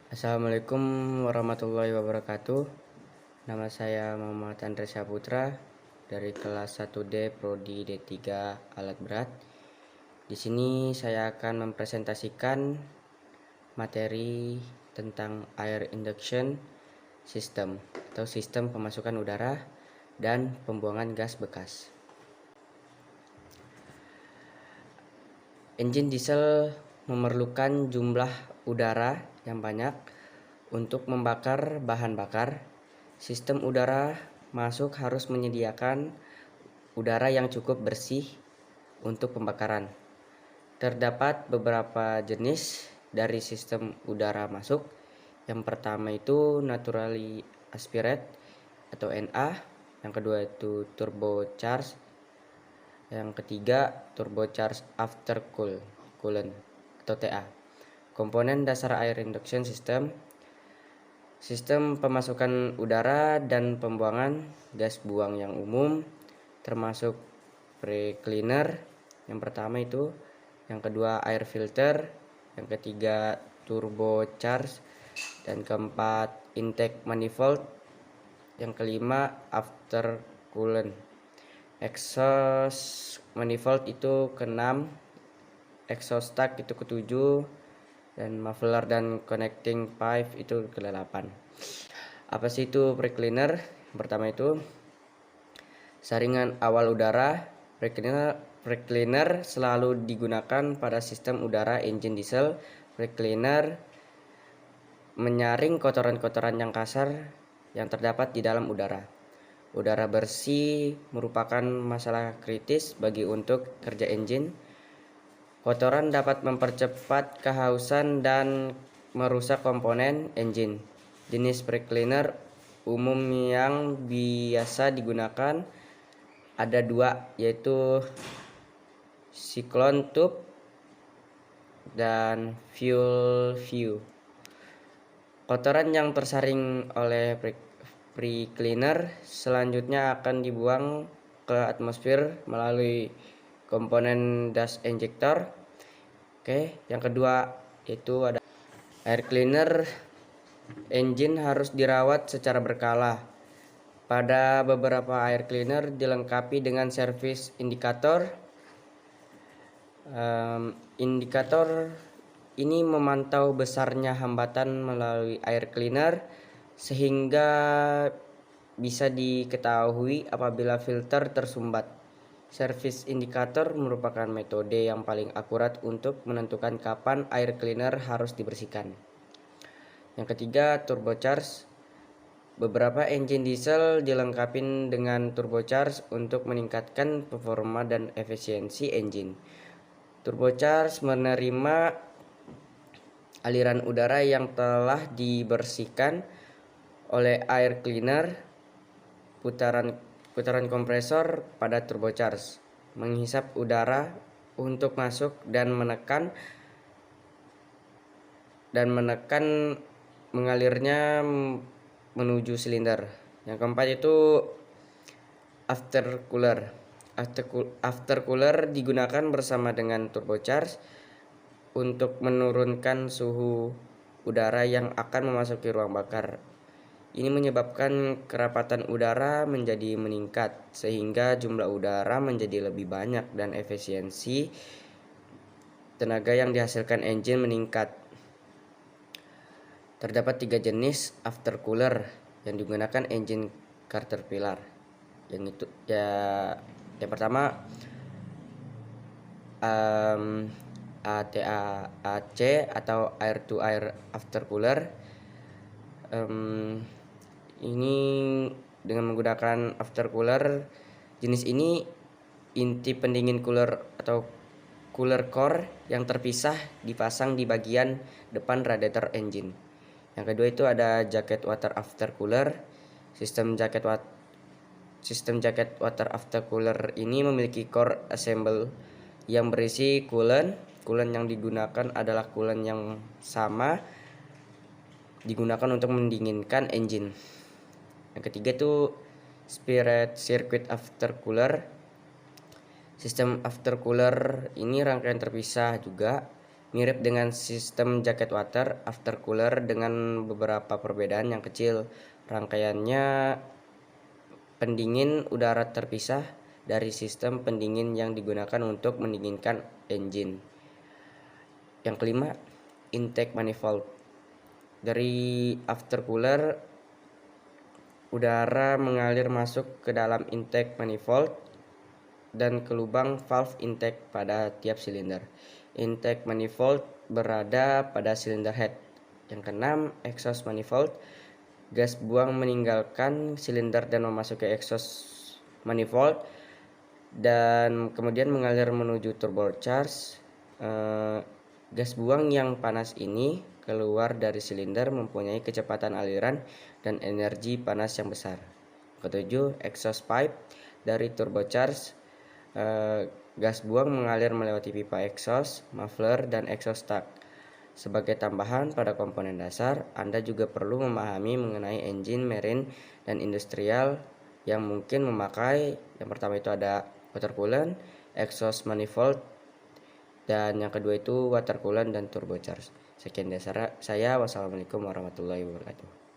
Assalamualaikum warahmatullahi wabarakatuh. Nama saya Muhammad Andre Saputra dari kelas 1D Prodi D3 Alat Berat. Di sini saya akan mempresentasikan materi tentang air induction system atau sistem pemasukan udara dan pembuangan gas bekas. Engine diesel memerlukan jumlah udara yang banyak untuk membakar bahan bakar. Sistem udara masuk harus menyediakan udara yang cukup bersih untuk pembakaran. Terdapat beberapa jenis dari sistem udara masuk. Yang pertama itu naturally aspirated atau NA, yang kedua itu turbocharged, yang ketiga turbocharged after coolant atau TA. Komponen dasar air induction system: sistem pemasukan udara dan pembuangan gas buang yang umum, termasuk pre-cleaner yang pertama itu, yang kedua air filter, yang ketiga turbocharged, dan keempat intake manifold, yang kelima after coolant. Exhaust manifold itu keenam, exhaust duct itu ketujuh, dan muffler dan connecting pipe itu ke-8. Apa sih itu pre-cleaner? Pertama itu saringan awal udara. Pre-cleaner selalu digunakan pada sistem udara engine diesel. Pre-cleaner menyaring kotoran-kotoran yang kasar yang terdapat di dalam udara. Udara bersih merupakan masalah kritis bagi untuk kerja engine. Kotoran dapat mempercepat kehausan dan merusak komponen engine. Jenis pre-cleaner umum yang biasa digunakan ada dua, yaitu cyclone tube dan fuel view. Kotoran yang tersaring oleh pre-cleaner selanjutnya akan dibuang ke atmosfer melalui komponen dust injector. Yang kedua itu ada air cleaner. Engine harus dirawat secara berkala. Pada beberapa air cleaner dilengkapi dengan service indikator. Indikator ini memantau besarnya hambatan melalui air cleaner sehingga bisa diketahui apabila filter tersumbat. Service indikator merupakan metode yang paling akurat untuk menentukan kapan air cleaner harus dibersihkan. Yang ketiga, turbocharge. Beberapa engine diesel dilengkapi dengan turbocharge untuk meningkatkan performa dan efisiensi engine. Turbocharge menerima aliran udara yang telah dibersihkan oleh air cleaner. Putaran kompresor pada turbocharge menghisap udara untuk masuk dan menekan mengalirnya menuju silinder. Yang keempat itu after cooler. After cooler digunakan bersama dengan turbocharge untuk menurunkan suhu udara yang akan memasuki ruang bakar. Ini menyebabkan kerapatan udara menjadi meningkat sehingga jumlah udara menjadi lebih banyak dan efisiensi tenaga yang dihasilkan engine meningkat. Terdapat 3 jenis after cooler yang digunakan engine Caterpillar. Yang pertama ATAC atau air to air after cooler. Ini dengan menggunakan after cooler jenis ini, inti pendingin cooler atau cooler core yang terpisah dipasang di bagian depan radiator engine. Yang kedua itu ada jacket water after cooler. Sistem jacket water after cooler ini memiliki core assemble yang berisi coolant. Coolant yang digunakan adalah coolant yang sama digunakan untuk mendinginkan engine. Yang ketiga itu spirit circuit after cooler. Sistem after cooler ini rangkaian terpisah juga Mirip dengan sistem jaket water aftercooler dengan beberapa perbedaan yang kecil. Rangkaiannya pendingin udara terpisah dari sistem pendingin yang digunakan untuk mendinginkan engine. Yang kelima, intake manifold. Dari aftercooler, udara mengalir masuk ke dalam intake manifold dan ke lubang valve intake pada tiap silinder. Intake manifold berada pada silinder head. Yang keenam, exhaust manifold. Gas buang meninggalkan silinder dan memasuki exhaust manifold dan kemudian mengalir menuju turbocharge. Gas buang yang panas ini keluar dari silinder mempunyai kecepatan aliran dan energi panas yang besar. Ketujuh, exhaust pipe. Dari turbocharge, gas buang mengalir melewati pipa exhaust, muffler, dan exhaust duct. Sebagai tambahan pada komponen dasar, Anda juga perlu memahami mengenai engine marine dan industrial yang mungkin memakai. Yang pertama itu ada water coolant, exhaust manifold, dan yang kedua itu water coolant dan turbocharge. Sekian dasar saya. Wassalamualaikum warahmatullahi wabarakatuh.